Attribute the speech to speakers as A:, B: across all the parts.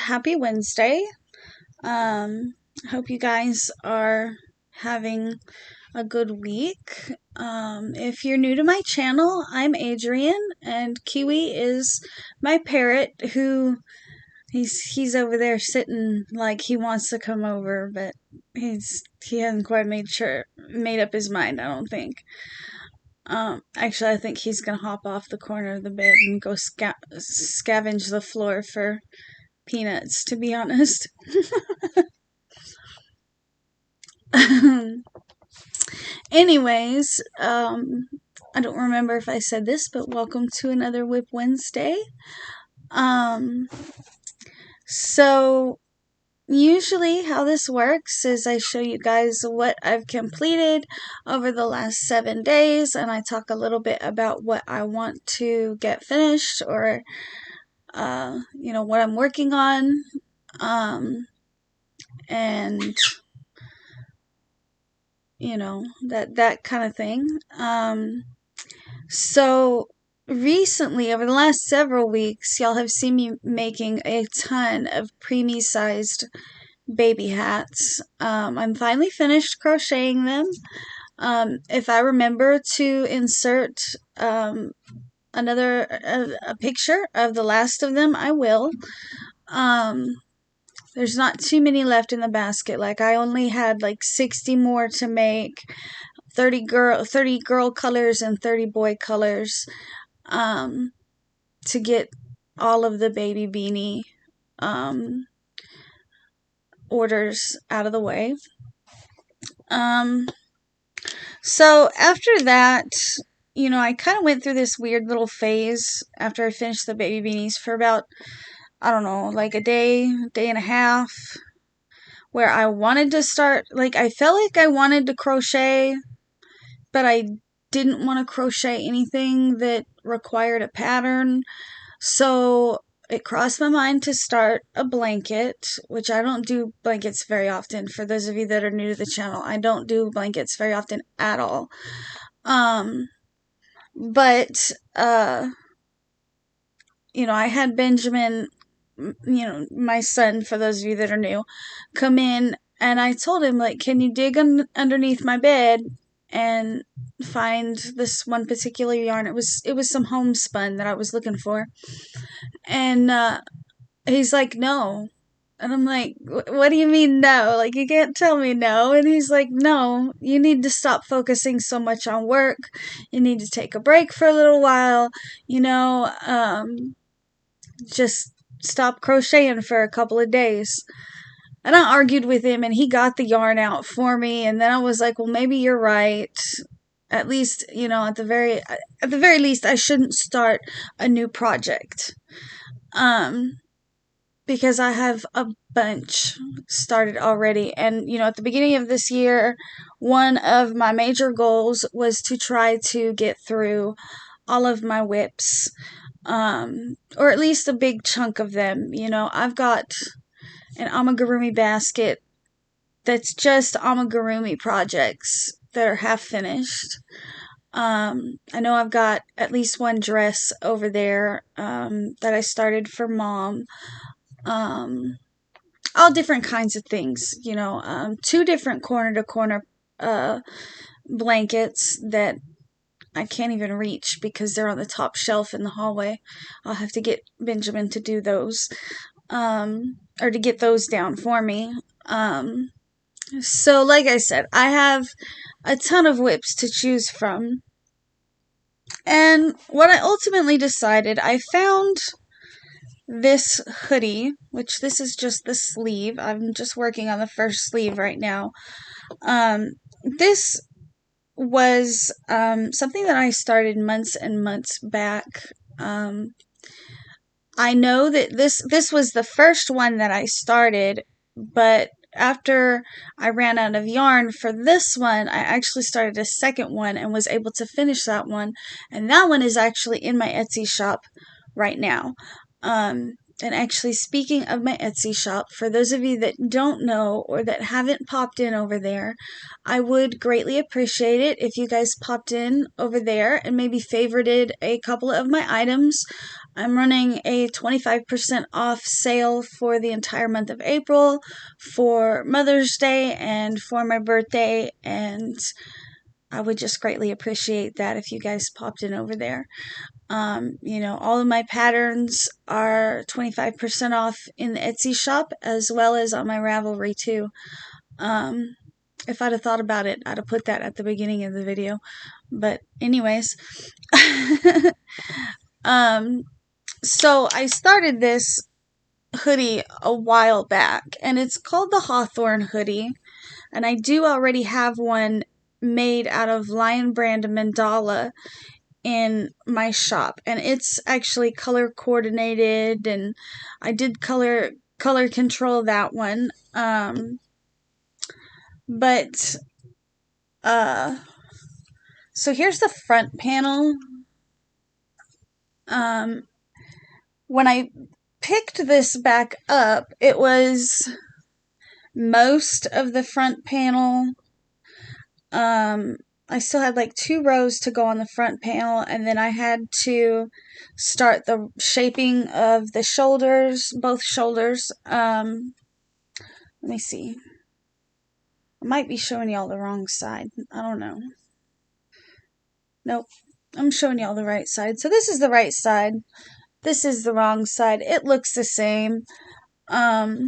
A: happy Wednesday. Hope you guys are having a good week. If you're new to my channel, I'm Adrian, and Kiwi is my parrot who he's over there sitting like he wants to come over, but he hasn't quite made up his mind, I don't think. Actually, I think he's gonna hop off the corner of the bed and go scavenge the floor for peanuts, to be honest. Anyways, I don't remember if I said this, but welcome to another WIP Wednesday. So usually how this works is I show you guys what I've completed over the last 7 days, and I talk a little bit about what I want to get finished, or what I'm working on, and that kind of thing. So recently, over the last several weeks, y'all have seen me making a ton of preemie sized baby hats. I'm finally finished crocheting them. If I remember to insert a picture of the last of them, I will. There's not too many left in the basket. Like, I only had like 60 more to make. 30 girl colors and 30 boy colors, to get all of the baby beanie orders out of the way. So after that, I kind of went through this weird little phase after I finished the baby beanies for about, I don't know, like a day and a half, where I wanted to start, like, I felt like I wanted to crochet, but I didn't want to crochet anything that required a pattern. So it crossed my mind to start a blanket, which I don't do blankets very often. For those of you that are new to the channel, I don't do blankets very often at all. But I had Benjamin, my son, for those of you that are new, come in, and I told him, like, can you dig underneath my bed and find this one particular yarn? It was some homespun that I was looking for. And he's like, no. And I'm like, what do you mean no? Like, you can't tell me no. And he's like, no, you need to stop focusing so much on work. You need to take a break for a little while. Just stop crocheting for a couple of days. And I argued with him, and he got the yarn out for me. And then I was like, well, maybe you're right. At least, at the very least, I shouldn't start a new project. Because I have a bunch started already. And, at the beginning of this year, one of my major goals was to try to get through all of my WIPs, or at least a big chunk of them. I've got an amigurumi basket that's just amigurumi projects that are half finished. I know I've got at least one dress over there that I started for Mom. All different kinds of things, 2 different corner-to-corner blankets that I can't even reach because they're on the top shelf in the hallway. I'll have to get Benjamin to do those, or to get those down for me. So like I said, I have a ton of WIPs to choose from. And what I ultimately decided, I found this hoodie, which this is just the sleeve. I'm just working on the first sleeve right now. This was something that I started months and months back. I know that this was the first one that I started, but after I ran out of yarn for this one, I actually started a second one and was able to finish that one. And that one is actually in my Etsy shop right now. And actually, speaking of my Etsy shop, for those of you that don't know or that haven't popped in over there, I would greatly appreciate it if you guys popped in over there and maybe favorited a couple of my items. I'm running a 25% off sale for the entire month of April, for Mother's Day, and for my birthday, and I would just greatly appreciate that if you guys popped in over there. All of my patterns are 25% off in the Etsy shop, as well as on my Ravelry too. If I'd have thought about it, I'd have put that at the beginning of the video. But anyways, so I started this hoodie a while back, and it's called the Hawthorn hoodie, and I do already have one made out of Lion Brand mandala in my shop, and it's actually color coordinated, and I did color control that one. So here's the front panel. When I picked this back up, it was most of the front panel. I still had like 2 rows to go on the front panel, and then I had to start the shaping of the shoulders, both shoulders. Let me see. I might be showing y'all the wrong side. I don't know. Nope. I'm showing y'all the right side. So this is the right side. This is the wrong side. It looks the same. But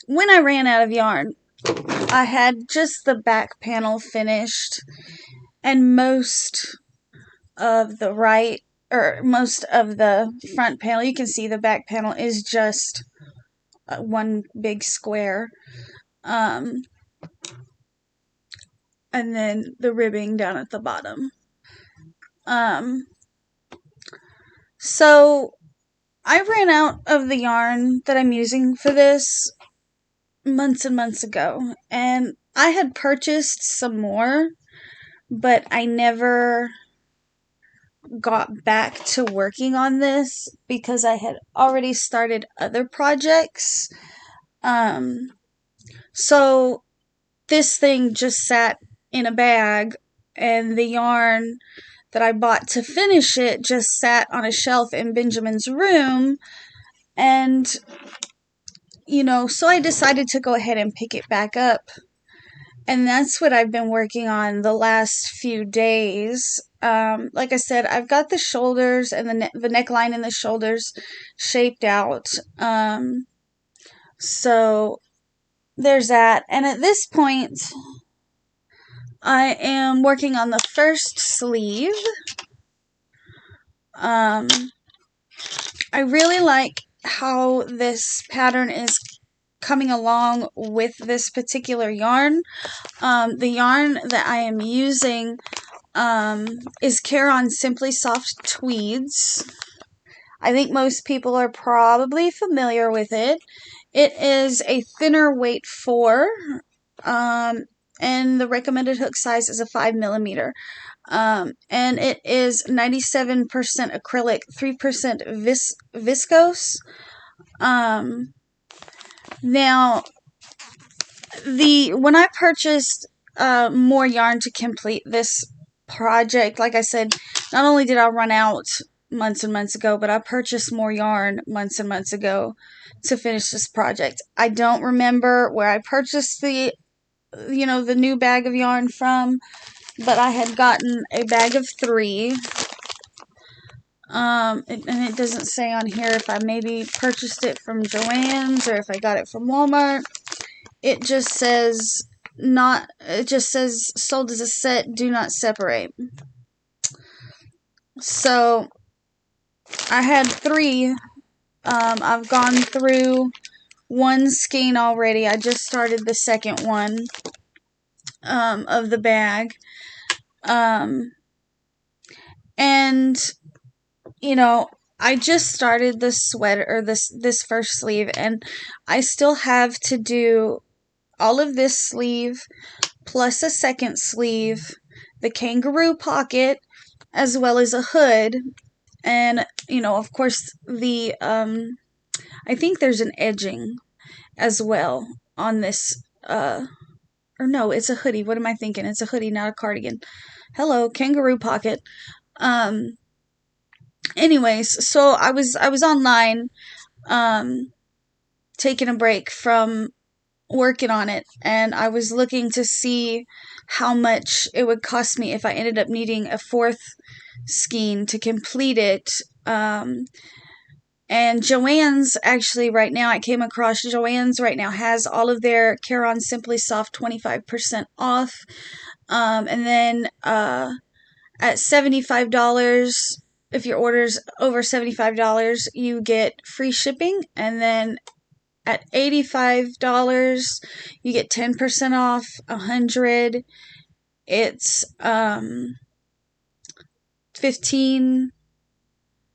A: when I ran out of yarn, I had just the back panel finished, and most of the front panel, you can see the back panel is just one big square, and then the ribbing down at the bottom. So I ran out of the yarn that I'm using for this months and months ago, and I had purchased some more, but I never got back to working on this because I had already started other projects. So this thing just sat in a bag, and the yarn that I bought to finish it just sat on a shelf in Benjamin's room, and so I decided to go ahead and pick it back up, and that's what I've been working on the last few days. Like I said, I've got the shoulders and the neckline and the shoulders shaped out. So there's that. And at this point, I am working on the first sleeve. I really like how this pattern is coming along with this particular yarn. The yarn that I am using is Caron Simply Soft Tweeds. I think most people are probably familiar with it. It is a thinner weight 4, and the recommended hook size is a 5mm. And it is 97% acrylic, 3% viscose. Now, when I purchased more yarn to complete this project, like I said, not only did I run out months and months ago, but I purchased more yarn months and months ago to finish this project. I don't remember where I purchased the new bag of yarn from, but I had gotten a bag of 3. And it doesn't say on here if I maybe purchased it from Joanns or if I got it from Walmart. It just says sold as a set, do not separate. So I had 3. I've gone through one skein already. I just started the second one of the bag. And I just started the sweater, or this first sleeve, and I still have to do all of this sleeve plus a second sleeve, the kangaroo pocket, as well as a hood, And, you know, of course, the, I think there's an edging as well on this, or no, it's a hoodie. What am I thinking? It's a hoodie, not a cardigan. Hello, kangaroo pocket. Um, anyways, so I was online, taking a break from working on it, and I was looking to see how much it would cost me if I ended up needing a fourth skein to complete it. And Joanns, actually, right now, I came across Joanns right now has all of their Caron Simply Soft 25% off. And then at $75, if your order's over $75, you get free shipping. And then at $85, you get 10% off. 100, it's 15,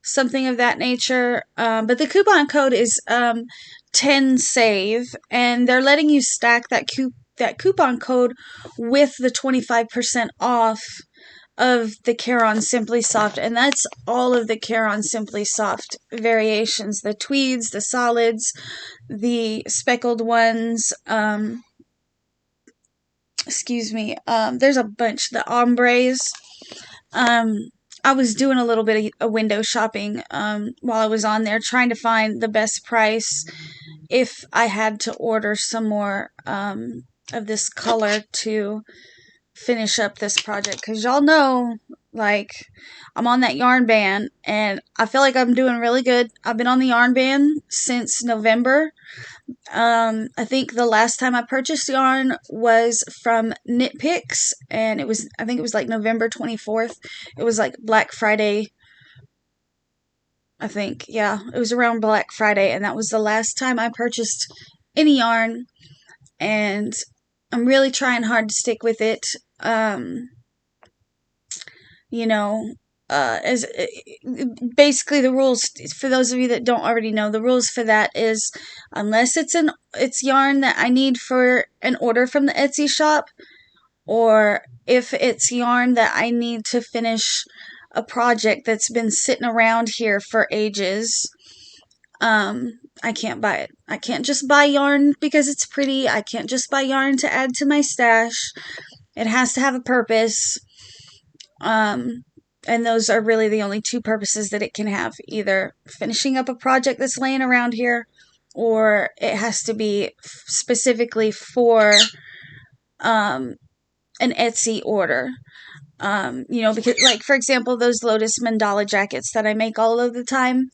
A: something of that nature. But the coupon code is 10SAVE, and they're letting you stack that coupon code with the 25% off of the Caron Simply Soft, and that's all of the Caron Simply Soft variations: the tweeds, the solids, the speckled ones. Excuse me. There's a bunch. The ombres. I was doing a little bit of window shopping while I was on there, trying to find the best price if I had to order some more of this color to finish up this project. Because y'all know, like, I'm on that yarn ban, and I feel like I'm doing really good. I've been on the yarn ban since November. I think the last time I purchased yarn was from Knit Picks, and I think it was like November 24th. It was like Black Friday, I think. Yeah, it was around Black Friday, and that was the last time I purchased any yarn, and I'm really trying hard to stick with it. You know, as basically the rules, for those of you that don't already know, the rules for that is, unless it's yarn that I need for an order from the Etsy shop, or if it's yarn that I need to finish a project that's been sitting around here for ages, I can't buy it. I can't just buy yarn because it's pretty. I can't just buy yarn to add to my stash. It has to have a purpose. And those are really the only two purposes that it can have: either finishing up a project that's laying around here, or it has to be specifically for an Etsy order. You know, because, like, for example, those Lotus mandala jackets that I make all of the time,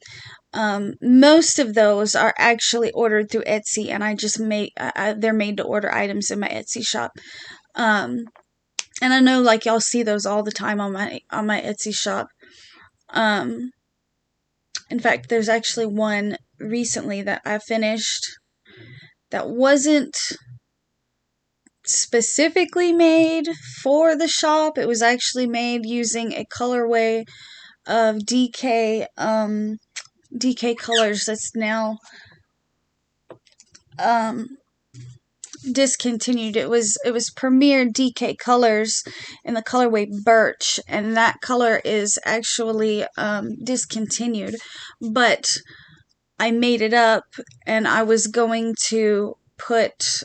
A: most of those are actually ordered through Etsy, and I just make they're made to order items in my Etsy shop. And I know, like, y'all see those all the time on my Etsy shop. In fact, there's actually one recently that I finished that wasn't specifically made for the shop. It was actually made using a colorway of DK colors that's now discontinued. It was Premier DK colors in the colorway Birch, and that color is actually discontinued. But I made it up, and I was going to put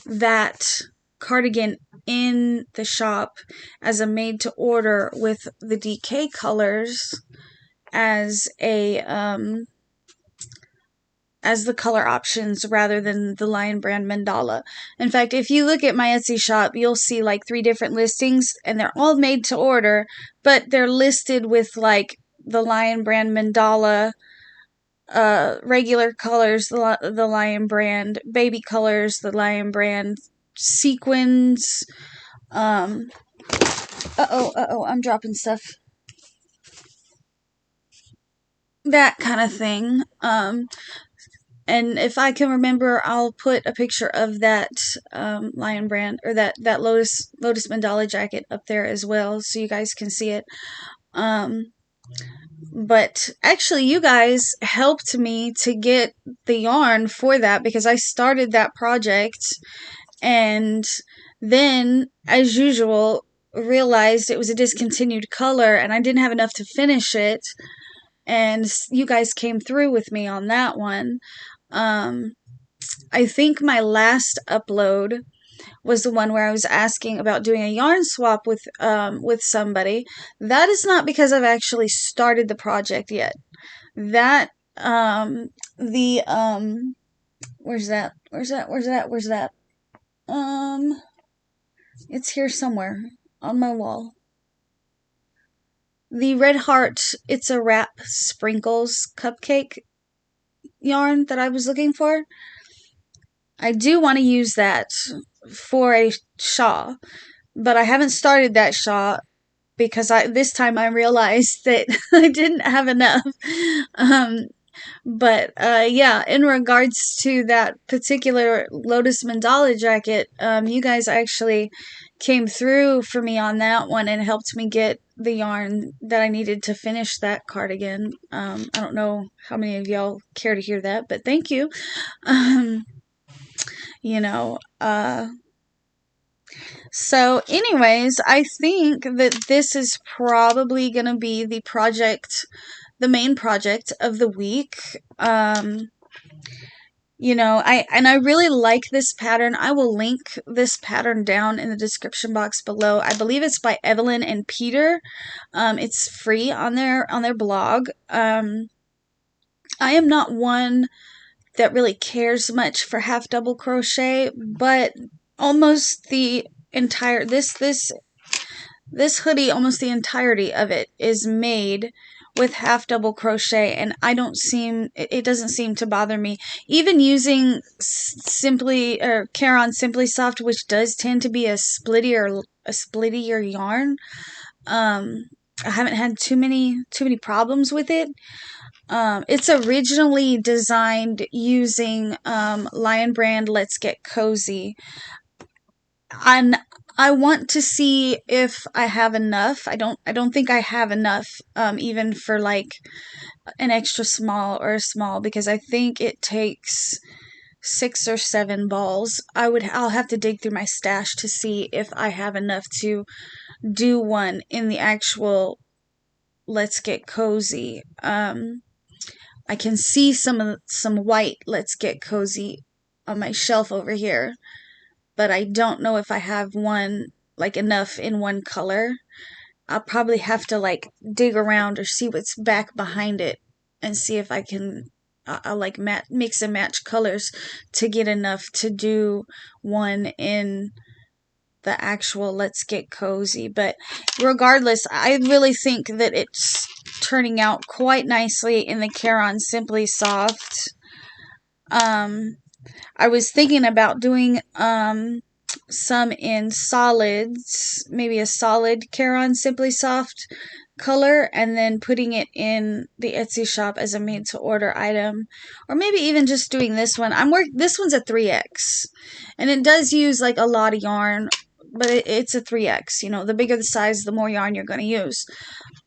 A: that cardigan in the shop as a made to order with the DK colors as as the color options rather than the Lion Brand mandala. In fact, if you look at my Etsy shop, you'll see like 3 different listings, and they're all made to order, but they're listed with like the Lion Brand mandala, regular colors, the Lion Brand baby colors, the Lion Brand sequins. I'm dropping stuff. That kind of thing. And if I can remember, I'll put a picture of that Lion Brand, or that Lotus mandala jacket up there as well, so you guys can see it. But actually, you guys helped me to get the yarn for that, because I started that project, and then, as usual, realized it was a discontinued color and I didn't have enough to finish it. And you guys came through with me on that one. I think my last upload was the one where I was asking about doing a yarn swap with somebody. That is not because I've actually started the project yet. That where's that? It's here somewhere on my wall. The Red Heart It's a Wrap Sprinkles cupcake yarn that I was looking for. I do want to use that for a shawl, but I haven't started that shawl because this time I realized that I didn't have enough. Yeah, in regards to that particular Lotus Mandala jacket, you guys actually came through for me on that one and helped me get the yarn that I needed to finish that cardigan. I don't know how many of y'all care to hear that, but thank you. You know, so anyways, I think that this is probably going to be the main project of the week. You know, I really like this pattern. I will link this pattern down in the description box below. I believe it's by Evelyn and Peter. It's free on their blog. I am not one that really cares much for half double crochet, but almost the entire this hoodie, almost the entirety of it is made with half double crochet, and it doesn't seem to bother me. Even using Caron Simply Soft, which does tend to be a splittier yarn, I haven't had too many problems with it. It's originally designed using Lion Brand Let's Get Cozy, and I want to see if I have enough. I don't think I have enough, even for like an extra small or a small, because I think it takes 6 or 7 balls. I'll have to dig through my stash to see if I have enough to do one in the actual Let's Get Cozy. I can see some white Let's Get Cozy on my shelf over here, but I don't know if I have one, like, enough in one color. I'll probably have to like dig around or see what's back behind it and see if I can I'll like mix and match colors to get enough to do one in the actual Let's Get Cozy. But regardless, I really think that it's turning out quite nicely in the Caron Simply Soft. I was thinking about doing some in solids, maybe a solid Caron Simply Soft color, and then putting it in the Etsy shop as a made to order item, or maybe even just doing this one. This one's a 3X, and it does use like a lot of yarn, but it's a 3X. You know, the bigger the size, the more yarn you're going to use.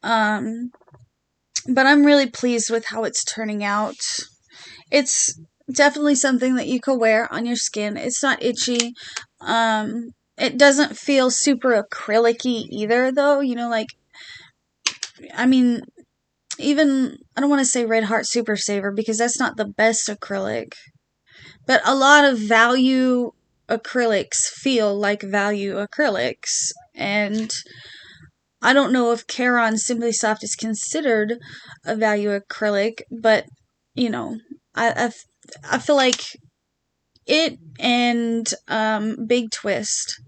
A: But I'm really pleased with how it's turning out. It's definitely something that you could wear on your skin. It's not itchy. It doesn't feel super acrylic-y either, though. You know, like, I mean, even, I don't want to say Red Heart Super Saver because that's not the best acrylic, but a lot of value acrylics feel like value acrylics, and I don't know if Caron Simply Soft is considered a value acrylic, but, you know, I feel like it and Big Twist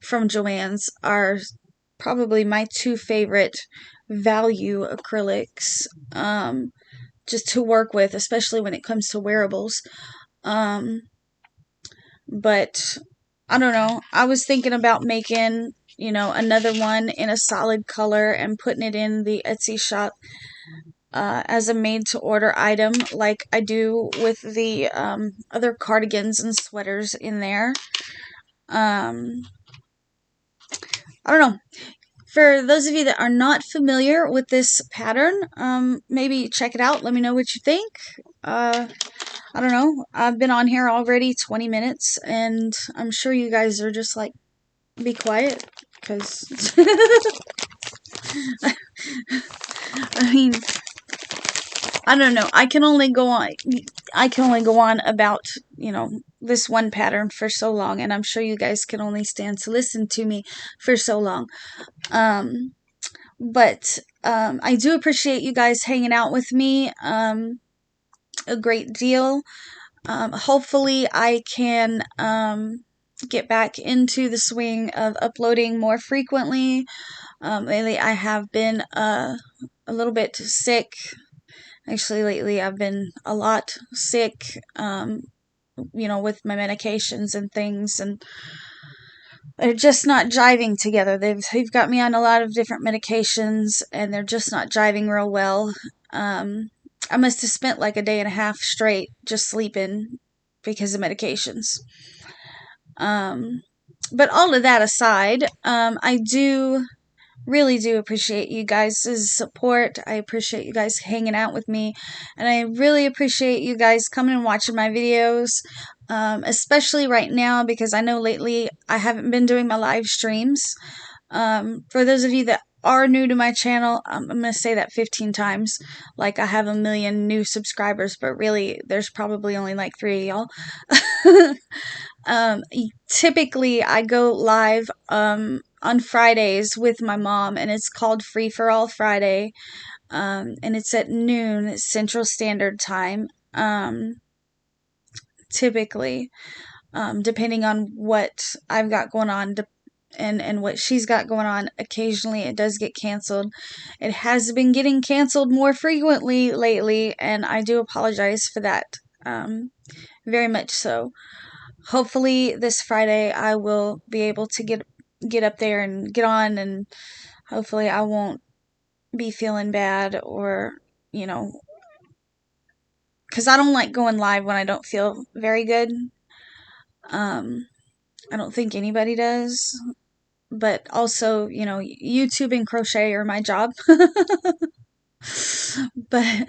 A: from Joanns are probably my 2 favorite value acrylics, just to work with, especially when it comes to wearables. But I don't know. I was thinking about making, you know, another one in a solid color and putting it in the Etsy shop as a made to order item, like I do with the other cardigans and sweaters in there. I don't know. For those of you that are not familiar with this pattern, maybe check it out. Let me know what you think. I don't know. I've been on here already 20 minutes, and I'm sure you guys are just like, be quiet. because I mean, I don't know. I can only go on about, this one pattern for so long, and I'm sure you guys can only stand to listen to me for so long. But I do appreciate you guys hanging out with me a great deal. Hopefully I can get back into the swing of uploading more frequently. Lately I have been a little bit sick. Actually, lately I've been a lot sick, with my medications and things, and they're just not jiving together. They've got me on a lot of different medications, and they're just not jiving real well. I must have spent like a day and a half straight just sleeping because of medications. But all of that aside, I really do appreciate you guys' support. I appreciate you guys hanging out with me, and I really appreciate you guys coming and watching my videos, especially right now, because I know lately I haven't been doing my live streams. For those of you that are new to my channel, I'm going to say that 15 times, like I have a million new subscribers, but really there's probably only like 3 of y'all. Typically I go live on Fridays with my mom, and it's called Free for All Friday, and it's at noon Central Standard Time, typically, depending on what I've got going on, and what she's got going on. Occasionally it does get canceled. It has been getting canceled more frequently lately, and I do apologize for that, very much so. Hopefully this Friday I will be able to get up there and get on, and hopefully I won't be feeling bad, or, because I don't like going live when I don't feel very good. I don't think anybody does, but also, YouTube and crochet are my job. But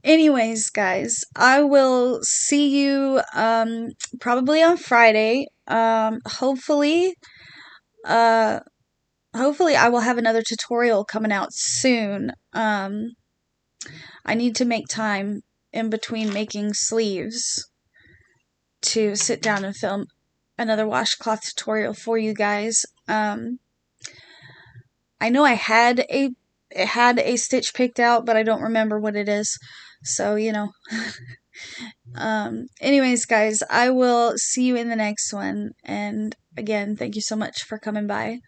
A: anyways, guys, I will see you probably on Friday. Hopefully I will have another tutorial coming out soon. I need to make time in between making sleeves to sit down and film another washcloth tutorial for you guys. I know I had a stitch picked out, but I don't remember what it is. So, anyways, guys, I will see you in the next one. And again, thank you so much for coming by.